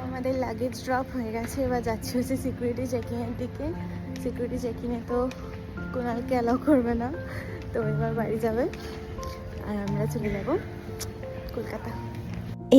আমাদের luggage drop হয়ে গেছে, এবার যাচ্ছি হচ্ছে সিকিউরিটি চেকিংয়ের দিকে। সিকিউরিটি চেকিংয়ে তো কুণালকে অ্যালাউ করবে না, তো এবার বাড়ি যাবে আর আমরা চলে যাব কলকাতা।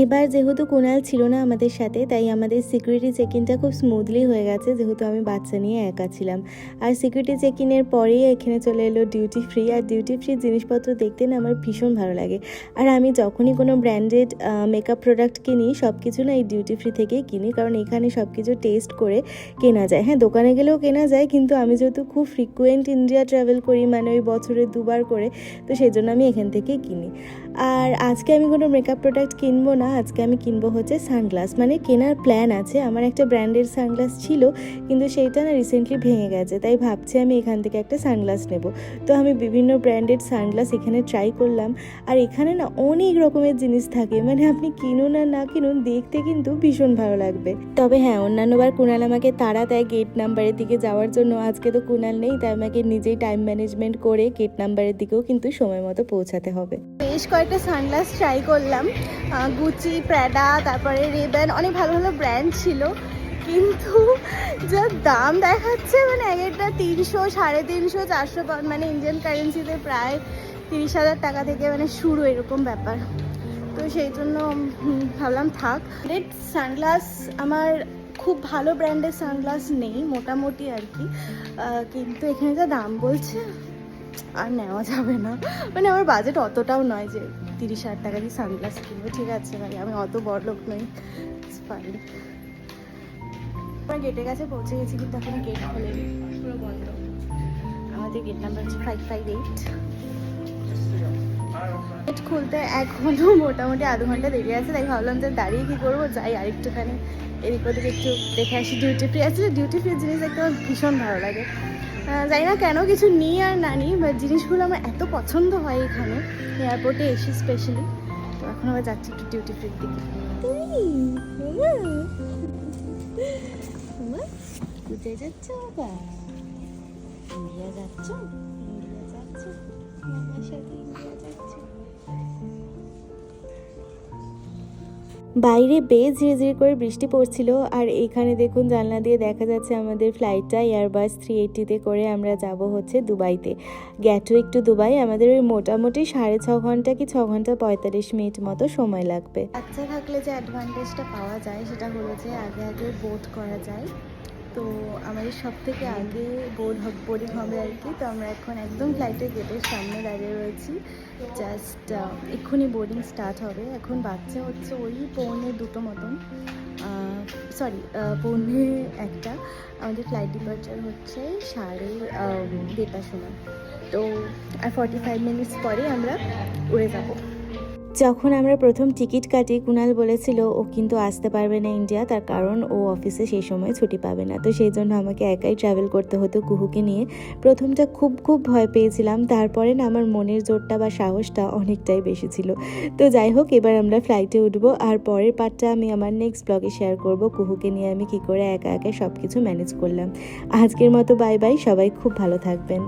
এবার যেহেতু কুণাল ছিল না আমাদের সাথে, তাই আমাদের সিকিউরিটি চেকিংটা খুব স্মুথলি হয়ে গেছে, যেহেতু আমি বাচ্চা নিয়ে একা ছিলাম। আর সিকিউরিটি চেকিংয়ের পরেই এখানে চলে এলো ডিউটি ফ্রি। আর ডিউটি ফ্রি জিনিসপত্র দেখতে না আমার ভীষণ ভালো লাগে। আর আমি যখনই কোনো ব্র্যান্ডেড মেকআপ প্রোডাক্ট কিনি, সব কিছু না এই ডিউটি ফ্রি থেকেই কিনি, কারণ এখানে সব কিছু টেস্ট করে কেনা যায়। হ্যাঁ, দোকানে গেলেও কেনা যায়, কিন্তু আমি যেহেতু খুব ফ্রিকুয়েন্ট ইন্ডিয়া ট্রাভেল করি, মানে ওই বছরে 2বার করে, তো সেই জন্য আমি এখান থেকেই কিনি। আর আজকে আমি কোনো মেকআপ প্রোডাক্ট কিনবো না, আজকে আমি কিনবো হচ্ছে সানগ্লাস। মানে কেনার প্ল্যান আছে, আমার একটা ব্র্যান্ডের সানগ্লাস ছিল, কিন্তু সেইটা না রিসেন্টলি ভেঙে গেছে, তাই ভাবছি আমি এখান থেকে একটা সানগ্লাস নেব। তো আমি বিভিন্ন ব্র্যান্ডেড সানগ্লাস এখানে ট্রাই করলাম। আর এখানে না অনেক রকমের জিনিস থাকে, মানে আপনি কিনুন আর না কিনুন, দেখতে কিন্তু ভীষণ ভালো লাগবে। তবে হ্যাঁ, অন্যান্যবার কুণাল আমাকে তাড়া দেয় গেট নাম্বারের দিকে যাওয়ার জন্য, আজকে তো কুণাল নেই, তাই আমাকে নিজেই টাইম ম্যানেজমেন্ট করে গেট নাম্বারের দিকেও কিন্তু সময় মতো পৌঁছাতে হবে। বেশ কয়েকটা সানগ্লাস ট্রাই করলাম, গুচি, প্র্যাডা, তারপরে রেবেন, অনেক ভালো ভালো ব্র্যান্ড ছিল, কিন্তু যা দাম দেখাচ্ছে, মানে এক একটা 300, 350, 400 পাউন্ড, মানে ইন্ডিয়ান কারেন্সিতে প্রায় 30,000 টাকা থেকে মানে শুরু, এরকম ব্যাপার। তো সেই জন্য ভাবলাম থাক। রেড সানগ্লাস আমার খুব ভালো ব্র্যান্ডের সানগ্লাস নেই, মোটামুটি আর কি, কিন্তু এখানে যা দাম বলছে আর নেওয়া যাবে না। মানে আমার বাজেট অতটাও নয় যে 30,000 টাকা দিয়ে সানগ্লাস কিনবো, ঠিক আছে ভাই, আমি অত বড় লোক নই, ফাইন। আমরা গেটের কাছে পৌঁছে গেছি, কিন্তু এখন গেট খোলেনি, পুরো বন্ধ। আমাদের গেট নাম্বার হচ্ছে 558। গেট খুলতে এখনও মোটামুটি আধ ঘন্টা দেরি আছে, তাই ভাবলাম যে দাঁড়িয়ে কী করবো, যাই আরেকটুখানি এদিক ওদিক একটু দেখে আসি। ডিউটি ফ্রি আছে, ডিউটি ফ্রি জিনিস দেখতে আমার ভীষণ ভালো লাগে। জানি না কেন, কিছু নিই আর না নিই, বাট জিনিসগুলো আমার এত পছন্দ হয় এখানে, এয়ারপোর্টে এসি স্পেশালি। তো এখন আবার যাচ্ছি একটু ডিউটি ফ্রির দিকে। কোথায় যাচ্ছ বাবা? ইন্ডিয়া যাচ্ছ? ইন্ডিয়া যাচ্ছ? আমার সাথে ইন্ডিয়া যাচ্ছ? বাইরে বেশ ঝিরিঝিরি করে বৃষ্টি পড়ছিল, আর এখানে দেখুন জানলা দিয়ে দেখা যাচ্ছে আমাদের ফ্লাইটটা এয়ারবাস 380-তে করে আমরা যাব হচ্ছে দুবাইতে, গ্যাটউইক টু দুবাই। আমাদের ওই মোটামুটি 6.5 ঘন্টা কি 6 ঘন্টা 45 মিনিট মতো সময় লাগবে। বাচ্চা থাকলে যে অ্যাডভান্টেজটা পাওয়া যায় সেটা হলো যে আগে আগে বোট করা যায়, তো আমাদের সব থেকে আগে বোর্ডিং হবে আর কি। তো আমরা এখন একদম ফ্লাইটের গেটের সামনে দাঁড়িয়ে রয়েছি, জাস্ট এক্ষুনি বোর্ডিং স্টার্ট হবে। এখন বাচ্চা হচ্ছে ওই 1:45 মতন, সরি 1:45। আমাদের ফ্লাইট ডিপার্চার হচ্ছে 1:30টার সময়, তো আর 45 মিনিটস পরে আমরা উড়ে যাবো। যখন আমরা প্রথম টিকিট কাটি, কুণাল বলেছিল ও কিন্তু আসতে পারবে না ইন্ডিয়া, তার কারণ ও অফিসে সেই সময় ছুটি পাবে না। তো সেই জন্য আমাকে একাই ট্রাভেল করতে হতো কুহুকে নিয়ে। প্রথমটা খুব ভয় পেয়েছিলাম, তারপরে না আমার মনের জোরটা বা সাহসটা অনেকটাই বেশি ছিল। তো যাই হোক, এবার আমরা ফ্লাইটে উঠবো, আর পরের পার্টটা আমি আমার নেক্সট ব্লগে শেয়ার করব, কুহুকে নিয়ে আমি কী করে একা একা সব কিছু ম্যানেজ করলাম। আজকের মতো বাই বাই, সবাই খুব ভালো থাকবেন।